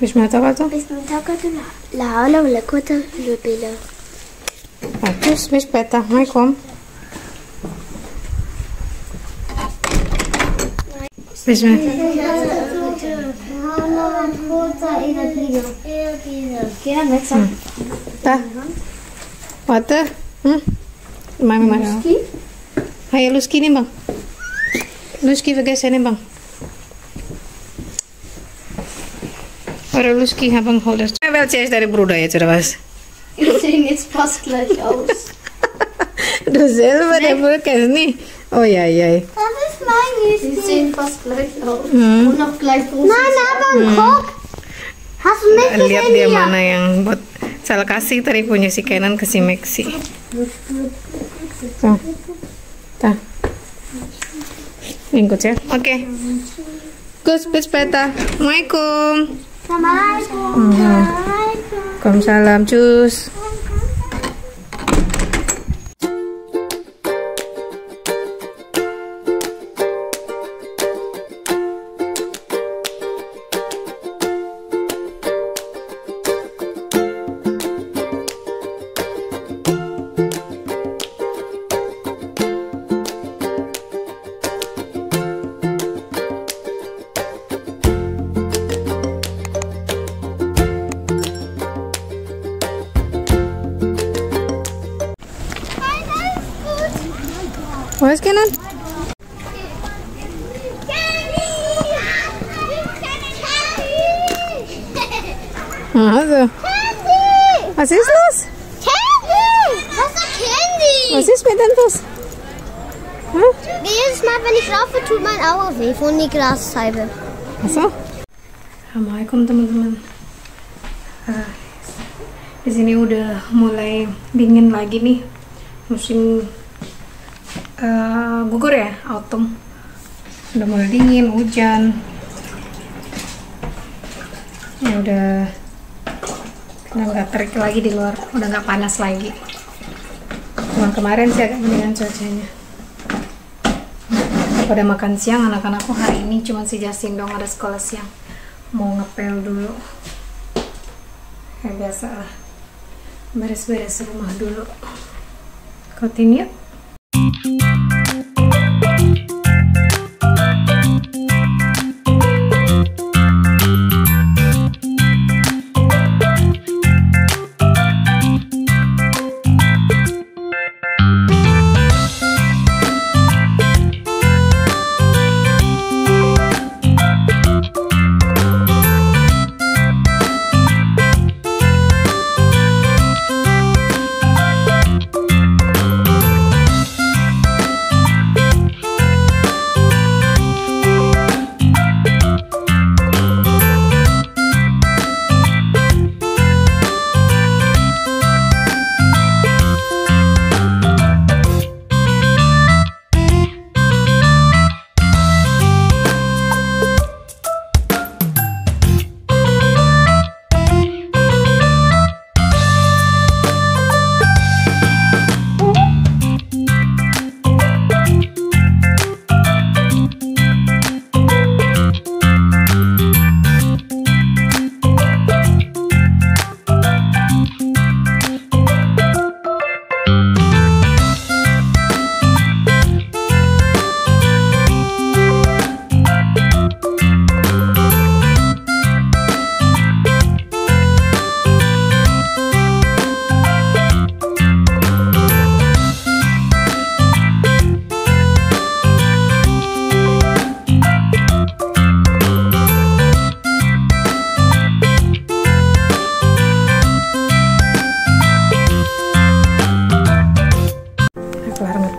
Bismillah tu. Bismillah tu la hawla wala quwwata illa billah. Bagus, bismillah. Assalamualaikum. Bismillah. Tah. Water. Mami mana? Hai, Luski nih bang. Luski vergessen nih bang. Oder Luski haben Holder. Welche ist deine Bruder jetzt oder was? Ich sehe jetzt fast gleich aus. Du selber, der Völker nicht. Oh ja, ja. Das ist mein Luski. Die sehen fast gleich aus. Und noch gleich groß. Nein, aber guck. Hast du nicht gesehen? Lihat dia mana yang buat salah kasih tadi punya si Kenan ke si Maxi. Tuh. Tah. Ikut ya. Oke. Gus, bis peta. Assalamualaikum. Assalamualaikum. Waalaikumsalam, cus. Was Kenan? Also. Was ist los? Candy! Was ist Candy? Was ist mit dem Fuß? Jedes Mal, wenn ich laufe, tut mein Auge weh von die Glasscheibe. Achso. Assalamualaikum teman-teman. Di sini udah mulai dingin lagi nih, musim gugur ya, autumn. Udah mulai dingin, hujan. Ya udah nggak terik lagi di luar, udah nggak panas lagi. Cuma kemarin sih agak mendingan cuacanya. Pada makan siang anak-anakku hari ini cuma si Justin dong ada sekolah siang. Mau ngepel dulu. Kayak biasa lah. Beres-beres rumah dulu. Continue.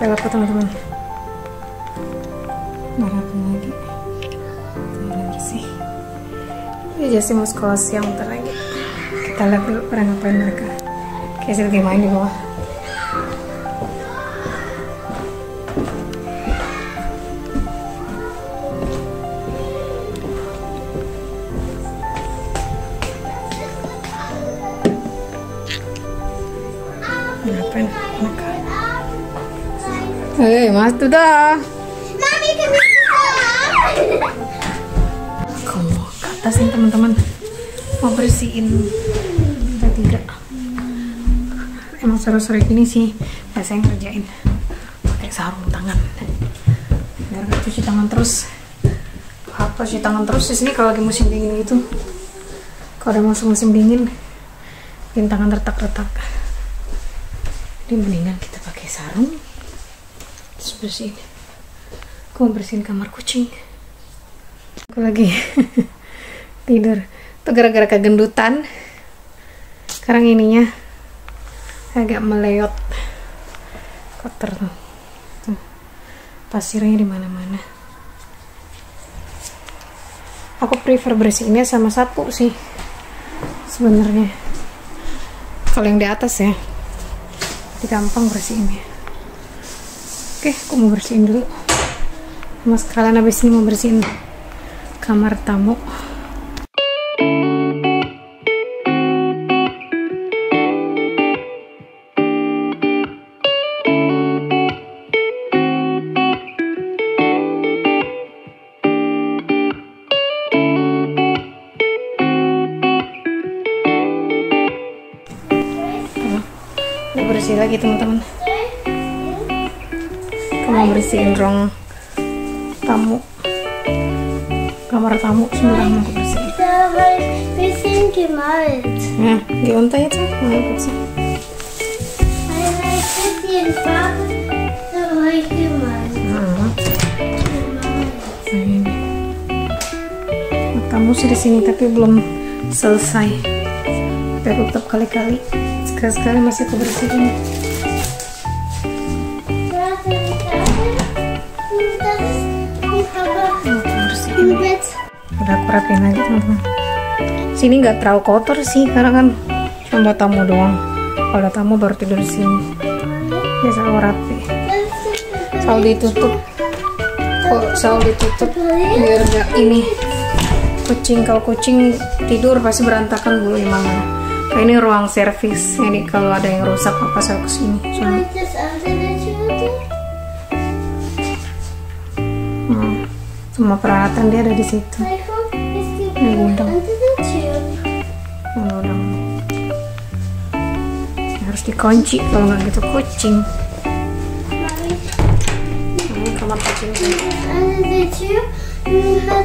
Apa teman-teman? Barapan lagi. Udah bersih. Ini Jesse mau sekolah siang bentar lagi. Kita lihat dulu pada ngapain mereka. Kayak lagi main di bawah. Ngapain mereka? Hei, Mas Duda. Mami, kenapa? Kamu ke atas nih teman-teman. bersihin kita 3. Emang sore-sore gini sih biasanya ngerjain pakai sarung tangan biar gak cuci tangan terus. Apa cuci tangan terus di sini kalau lagi musim dingin gitu. Kalau udah masuk musim dingin bikin tangan retak-retak. Jadi mendingan kita pakai sarung terus bersihin. Aku mau bersihin kamar kucing. Aku lagi tidur. Itu gara-gara kegendutan. Sekarang ininya agak meleot, kotor tuh. Pasirnya di mana-mana. Aku prefer bersihinnya sama sapu sih sebenarnya. Kalau yang di atas ya, jadi gampang bersihinnya. Oke, aku mau bersihin dulu. Mas sekalian habis ini mau bersihin kamar tamu. Bersih lagi teman-teman. Aku mau bersihin ruang tamu, kamar tamu sebenarnya mau aku bersihin. Bisschen gemalt. Ya, diuntai aja, mau bersih. Ein bisschen Farbe habe ich gemalt. Kamu sih di sini tapi belum selesai. Tapi aku tetap kali-kali. Sekali-sekali masih aku bersihin. Udah aku rapiin lagi teman-teman. Sini nggak terlalu kotor sih karena kan cuma buat tamu doang. Kalau tamu baru tidur di sini. Biasa aku rapi. Selalu ditutup. Kok selalu ditutup biar nggak ini kucing. Kalau kucing tidur pasti berantakan bulu mana. Nah, ini ruang servis. Ini kalau ada yang rusak apa saya kesini. Semua peralatan dia ada di situ. Ini gudang. Gudang. Harus dikunci kalau nggak gitu kucing. Ini kamar kucing.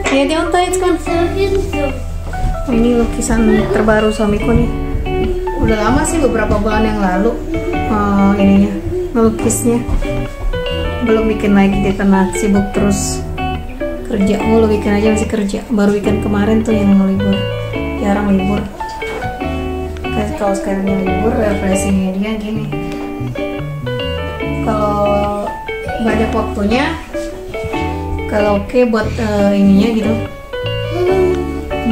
Ya dia untai kan. Ini lukisan terbaru suamiku nih. Udah lama sih, beberapa bulan yang lalu ininya melukisnya. Belum bikin lagi dia karena sibuk terus kerja mulu. Bikin aja masih kerja. Baru weekend kemarin tuh yang libur, jarang libur. Kalau sekarang libur refreshingnya dia gini. Kalau banyak waktunya, kalau oke buat ininya gitu,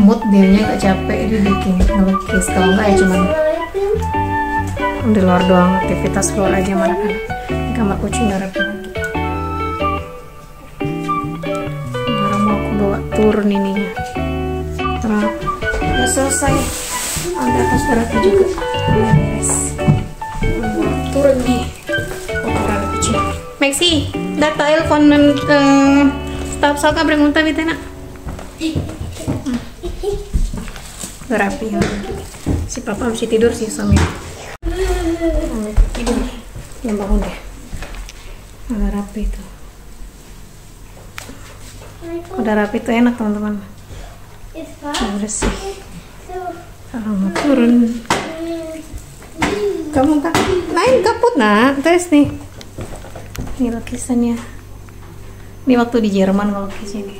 mood dianya gak capek dia bikin ngelukis. Kalau enggak ya cuman di luar doang, aktivitas keluar aja. Mana kan di kamar kucing udah rapi lagi. Sekarang mau aku bawa turun ininya. Terus udah selesai. Ada atas rapi juga. Udah beres. Bawa turun nih. Kotoran kucing. Maxi, data telepon staf salka pregunta Vitena. Udah rapi lagi. Si papa masih tidur sih suami. Tidur nih, yang bangun deh. Udah rapi tuh. Udah rapi tuh enak teman-teman. Udah bersih. Sekarang mau turun. Kamu tak lain kaput nak, tes nih. Ini lukisannya. Ini waktu di Jerman ngelukis ini.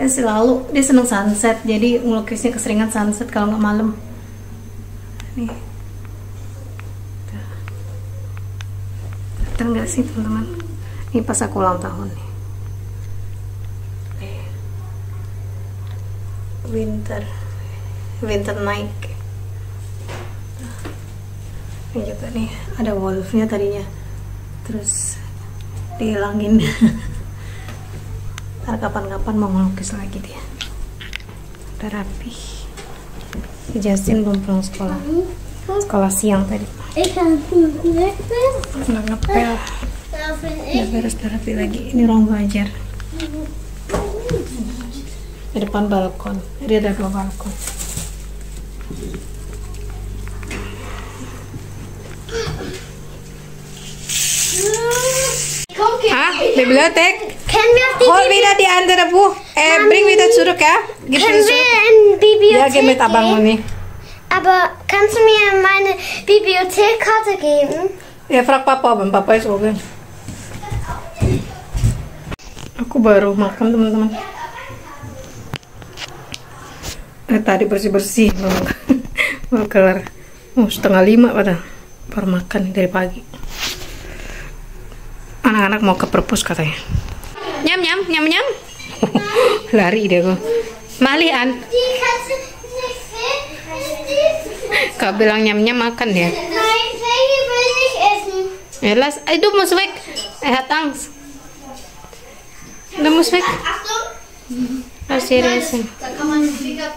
Selalu dia seneng sunset, jadi ngelukisnya keseringan sunset kalau nggak malam. Nih. Kelihatan nggak sih teman-teman? Ini pas aku ulang tahun nih. Winter night. Ini juga nih ada wolfnya tadinya, terus dihilangin. Ntar kapan-kapan mau ngelukis lagi dia. Udah rapi. Si Justin belum pulang sekolah. Sekolah siang tadi. Nggak ngepel. Udah beres, udah rapi lagi. Ini ruang belajar. Di depan balkon. Jadi ada 2 balkon. Bibliothek. Können wir auf die Hol wieder die andere Buch. Bring wieder zurück, ja? Gib Können wieder wir zurück. in die Bibliothek Ja, geh mit Abang gehen? Mami. Aber kannst du mir meine Bibliothekkarte geben? Ya, frag Papa, Bang. Papa is open. Aku baru makan, teman-teman. Tadi bersih-bersih mau kelar. 4:30 pada baru makan dari pagi. Anak-anak mau ke perpus katanya. Nyam nyam nyam nyam. Lari dia kok. Malian. Die kannst du nicht sehen. Kau bilang nyam nyam makan ya. Nein, Feli will nicht essen. Ya las, du musst weg. Hat Angst. Du musst weg. Achtung. Lass dia essen. Da kann man den Finger.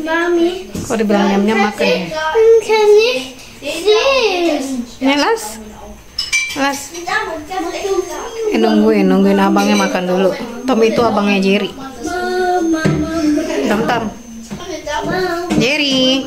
Mami. Kau dibilang nyam nyam makan ya. Kann nicht sehen. Ya las. Las. Nungguin abangnya makan dulu. Tom itu abangnya Jerry. Tom. Jerry.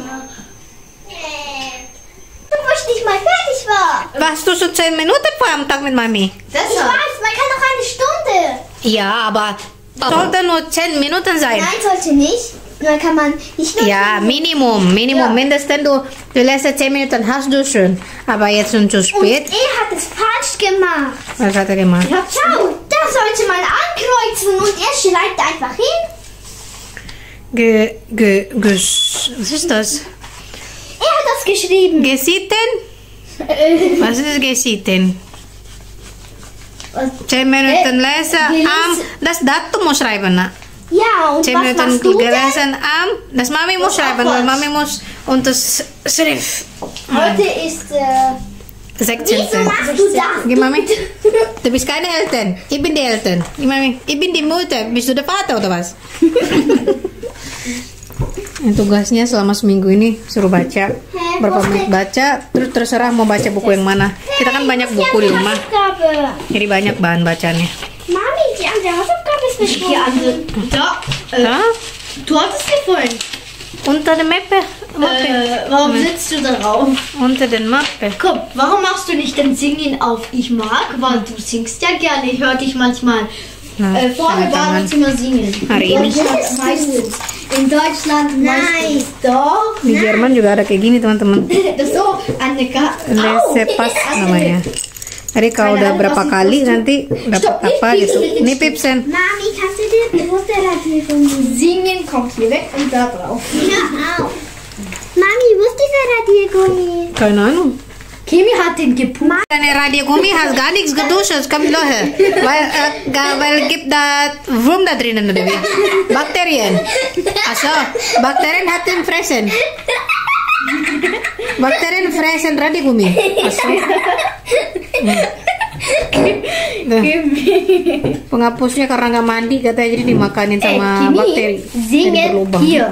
Du musst nicht mal fertig war. Warst du so 10 Minuten vor am Tag mit Mami? Ich weiß, man kann noch eine Stunde. Ja, aber sollte nur 10 Minuten sein. Nein, sollte nicht. Nur kann man nicht nur. Ja, Minimum. Ja. Mindestens die letzten 10 Minuten hast du schon. Aber jetzt schon zu Und spät. er hat es falsch gemacht. Was hat er gemacht? Ja, schau, da sollte man ankreuzen und er schreibt einfach hin. Was ist das? Er hat das geschrieben. Gesitten? Was ist gesitten? 10 Minuten lesen das Datum muss schreiben, na? Ja, und 10 was Minuten machst du denn? gelesen das Mami muss schreiben, weil Mami muss unter Schrift. Heute ist, 16. wieso machst du das? Geh, Mami. Du bist keine Eltern. Ich bin die Eltern. Geh, Mami. Ich bin die Mutter. Bist du der Vater oder was? Tugasnya selama seminggu ini suruh baca. Berapa menit baca, terus terserah mau baca buku yang mana. Kita kan banyak buku di rumah. Hausaufgabe. Jadi banyak bahan bacanya. Mami, die andere Hausaufgabe ist Die andere. Da. Da? Du hattest sie vorhin. Unter der Mappe. Warum sitzt du da drauf? Unter den Mappe. Komm, warum machst du nicht den Singen auf Ich mag? Weil du singst ja gerne. Ich höre dich manchmal vor dem Badezimmer singen. Hari ini. Meistens. In Deutschland meistens. Doch. Di Jerman juga ada kayak gini, teman-teman. Das ist so eine Lesepas namanya. Jadi kalau udah berapa kali nanti dapat apa gitu. Ini Pipsen. Mami, kannst du dir bewusst Radiergummi? Singen kommt hier weg und da drauf. Ja, auch. Mami, wo ist dieser Radiergummi? Keine Ahnung. Kimi hat den gepumpt. Deine Radiogummi hast gar nichts geduscht, das kommt Leute. Weil gibt da Wurm da drinnen oder wie? Bakterien. Also, Bakterien hat den fressen. Bakterien fressen Radiogummi. Also. Penghapusnya karena nggak mandi katanya jadi dimakanin sama bakteri. Jadi Singen berlubang. hier.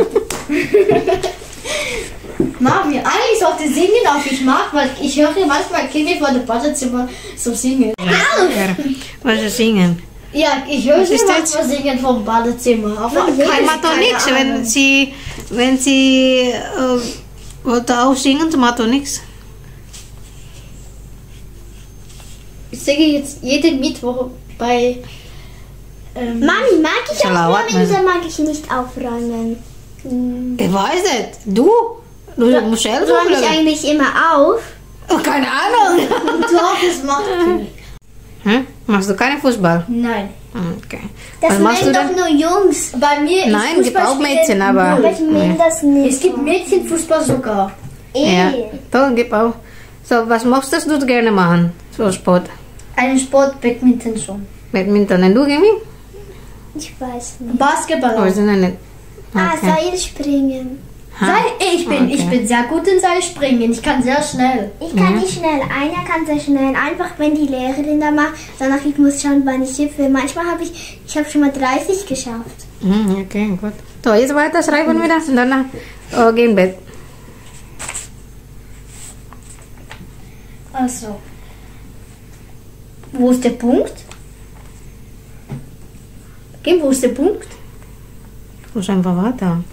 Mami, eigentlich sollte singen auf Ich mag, weil ich höre manchmal Kimi vor dem Badezimmer so singen. Was ist singen? Ja, ich höre sie ist das? manchmal singen vom Badezimmer. Aber Macht doch nichts, wenn sie wollte auch singen, macht doch nichts. Ich singe jetzt jeden Mittwoch bei Mami, mag ich Salawat, aufräumen oder mag ich nicht aufräumen? Ich weiß es. Du musst selber Räume ich aufräumen. eigentlich immer auf? Oh, keine Ahnung. Doch, das macht Kimi. Machst du keinen Fußball? Nein. Okay. Das Was machst du mögen denn? doch nur Jungs. Bei mir Nein, ist gibt auch Fußballspielen Mädchen, aber. Aber ich meine das nicht. Es gibt Mädchenfußball sogar. Ja, doch, gibt auch. So, was möchtest du gerne machen? So Sport. Einen Sport, Badminton schon. Badminton. Und du, Kimi? Ich weiß nicht. Basketball Oh, auch. sind nicht. Ah, Okay. Seilspringen. Ich bin sehr gut in Seilspringen. Ich kann sehr schnell. Ich kann nicht schnell. Einer kann sehr schnell. Einfach wenn die Lehrerin da macht. Danach ich muss schauen, wann ich hüpfe. Manchmal habe ich schon mal 30 geschafft. Okay, gut. So, jetzt weiter schreiben wieder und danach gehen Bett. Also. Wo ist der Punkt? Okay, wo ist der Punkt? Muss einfach weiter.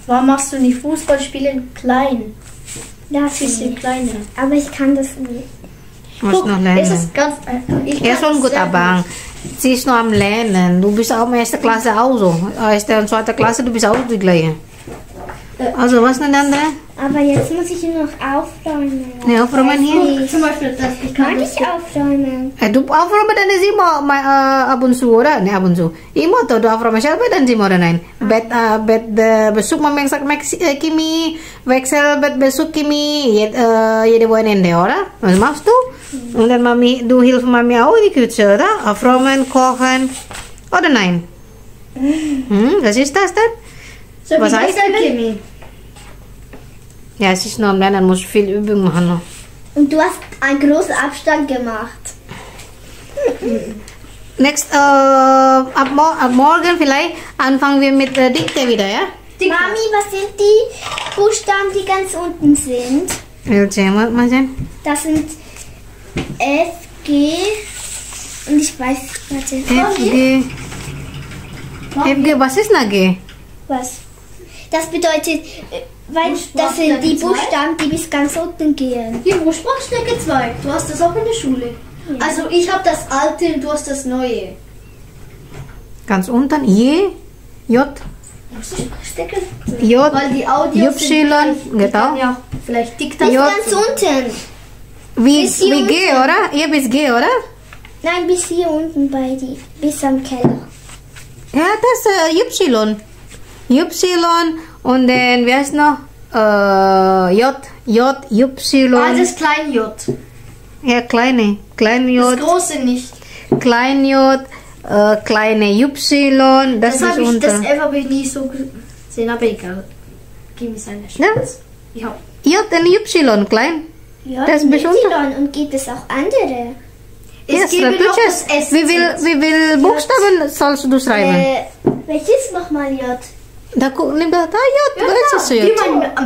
Warum machst du nicht Fußballspielen klein? Das Bisschen kleiner. Aber ich kann das nicht. Muss noch Es lernen. ist ganz einfach. Ich Er ist kann schon das gut, sehr Abang. Sie ist noch am Lernen. Du bist auch in erster Klasse auch so. Erste und zweite Klasse, du bist auch die gleiche. Also, was denn andere? Aber jetzt muss ich nur noch aufräumen. Ja, aufräumen hier. Zum Beispiel das. Ich Kann kann ich aufräumen? Du aufräumen dann ist immer ab und zu, oder? Ne, ab und zu. Immer tuh, du aufräumen siapa dan sih mau nein. Bet besuk memengsak kimi, wechsel bet besuk kimi, jede Wochenende, oder? Was machst du? Und dann Mami, du hilfst Mami auch in die Küche, oder? Aufräumen, kochen, oder nein? Was ist das denn? So, Was wie heißt das das? Kimi? Ja, es ist noch am Lernen, muss viel Übung machen noch. Und du hast einen großen Abstand gemacht. Next, ab morgen vielleicht anfangen wir mit Dikte wieder, ja? Mami, was sind die Buchstaben, die ganz unten sind? Erzähl mal sehen. Das sind F, G und ich weiß, warte. FG, was ist eine G? Was? Das bedeutet, weil das sind die Buchstaben, die bis ganz unten gehen. Hier, wo Sprachstärke 2? Du hast das auch in der Schule. Ja. Also ich habe das alte und du hast das neue. Ganz unten, J, J, Sprachstärke? J, Weil die Audios Y, sind genau. ja vielleicht dick Das ist J. ganz unten. Wie Bis hier G, oder? Ihr bis G, oder? Nein, bis hier unten bis am Keller. Ja, das Y. Y und dann, wie heißt noch? J, Y. Alles klein J. Ja, klein Das J, große nicht. klein J, kleine Y, das ist Das unten. Das F habe ich nie so gesehen, aber egal. Gib mir seine Ja? Chance. Ja. J und Y, klein. Ja, Das ist bis unten. Y und gibt es auch andere. Es gibt noch das S. Wie viel Buchstaben sollst du schreiben? Welches nochmal J? Da nimm da J, was ist J?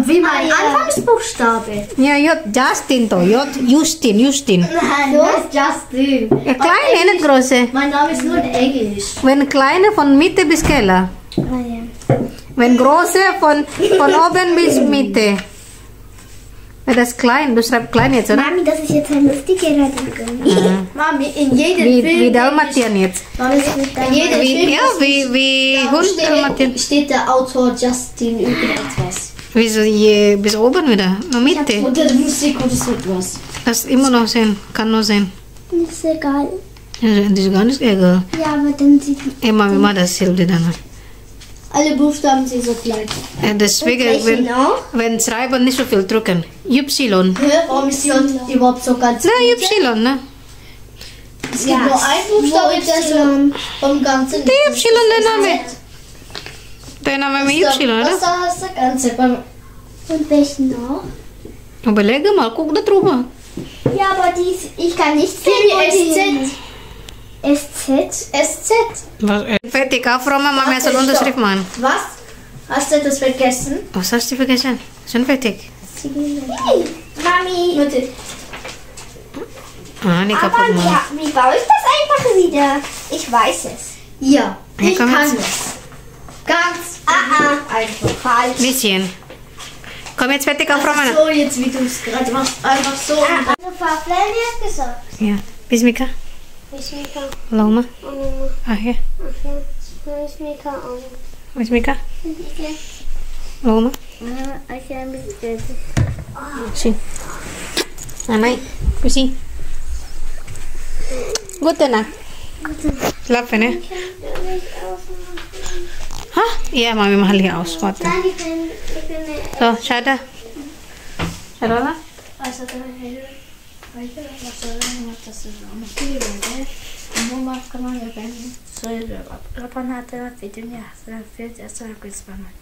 Wie mein Ah, ja. Anfangsbuchstabe. Ja, J, Justin to, J, Justin. Nein, das ist Justin. Ja, kleine, nicht große. Mein Name ist nur in Englisch. Wenn kleine von Mitte bis Keller. Ah, ja. Wenn große von oben bis Mitte. Ja, das ist klein, du schreibst klein jetzt, oder? Mami, das ist jetzt ein lustiger Radiogang. Mami, in jedem Wie Film. Dalmatien jetzt. Mami, in jedem Film. Ja, wie Hund Dalmatien. Steht der Autor Justin irgendetwas. Wieso je bis oben wieder? Nur Mitte. Oder die Musik oder so etwas. Das ist immer noch sehen, kann nur sehen. Ist egal. Ja, das ist gar nicht egal. Ja, aber dann sieht Immer wie man das hilft dir dann. Alle Buchstaben sind so gleich. Deswegen, welche noch? wenn schreiben, nicht so viel drücken. Y. Warum ist J überhaupt so ganz? Na, Y, ne? Es gibt nur ein Buchstabe, der so vom Ganzen. Der Y, der Name. Der Name mit Y, oder? Was ist der Ganze? Beim Und welchen noch? Überlege mal, guck da drüber. Ja, aber ich kann nicht sehen, wo die sind. SZ? SZ. Was? Fertig, aufräumen, Mama soll Unterschrift machen. Was? Hast du etwas vergessen? Was hast du vergessen? Schon fertig. Hey, Mami. Warte. Ah, nicht Aber kaputt machen. ja, wie baue ich das einfach wieder? Ich weiß es. Ja, Hier ich kommt kann jetzt. es. Ganz einfach. Falsch. Bisschen. Komm jetzt fertig aufräumen. So jetzt, wie du es gerade machst. Einfach so. Also Frau Flanny hat gesagt. Ja. Bis Mika. Ich Mika. Lauma. Oh, Ah, hier. ich Mika auch. Bis Mika. Lauma. Ich habe ein bisschen. Sim. Nanay. Kusi. Gute Nacht. Schlafen, ne? Ha? Ja, Mami, mach hier aus. Warte. Nein, ich bin So, Shada. Shada? Also,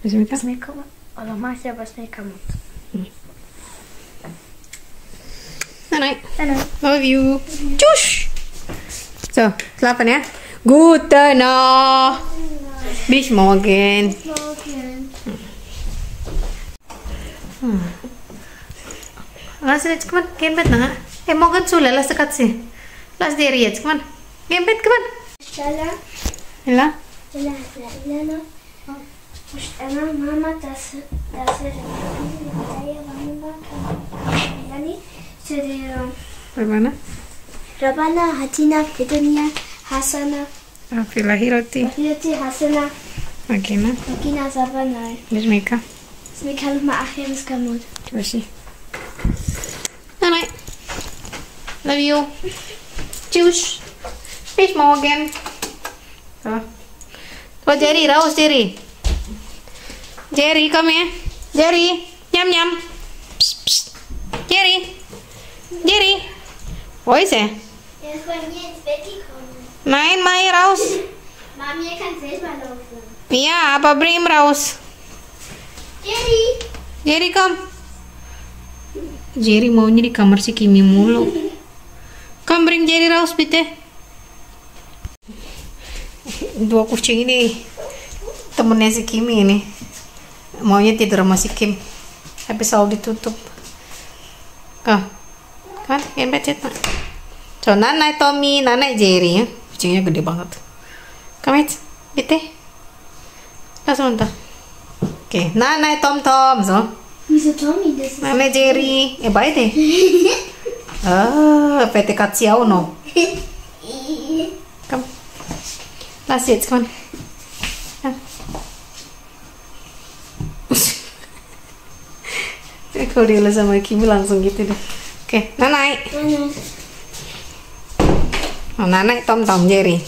Bis Mika. Nanay. Love you. Tschüss. So, schlafen, ja? Gute Nacht. Bis morgen. Lass jetzt, komm, geh in Bett, na? Hey, morgen Schule, lass die Katze. Lass die jetzt, komm. Geh in Bett, komm. Stella. Ella? Stella. Emang Mama das saya bangun makan. Yani jadi Bagaimana? Rabana Hatina Fidunia Hasana Filahiroti. Lahirati Hasana Makina. Makina Sabana. Bismika. Smikal ma akhiris kamud. Terus Nanai. Love you. Choose. Fish mau again. Oh Jerry, raus Jerry. Jerry, come here. Jerry, nyam. Psst, psst. Jerry. Wo ist er? Er ist bei mir ins Bett gekommen. Nein, Mai, raus. Mami, er kann selber laufen. Ja, aber bring ihn raus. Jerry, komm. Jerry maunya di kamar si Kimi mulu. Come, bring Jerry raus, bitte. Dua kucing ini temennya si Kimi ini. Maunya tidur sama si Kim. Tapi selalu ditutup. Kan, yang becet nak. So, Nanai Tommy, Nanai Jerry ya. Kucingnya gede banget. Come here, bitte. Langsung entah. Oke, Nanai Tom. So. Wieso Tommy? Das ist Nanai Jerry. Beide. PT Katsiao no. Komm. Lass jetzt, komm. Ja. Kalau dia sama Kimi langsung gitu deh. Oke, Nanai. Nein. Oh, Nanai Tom Jerry.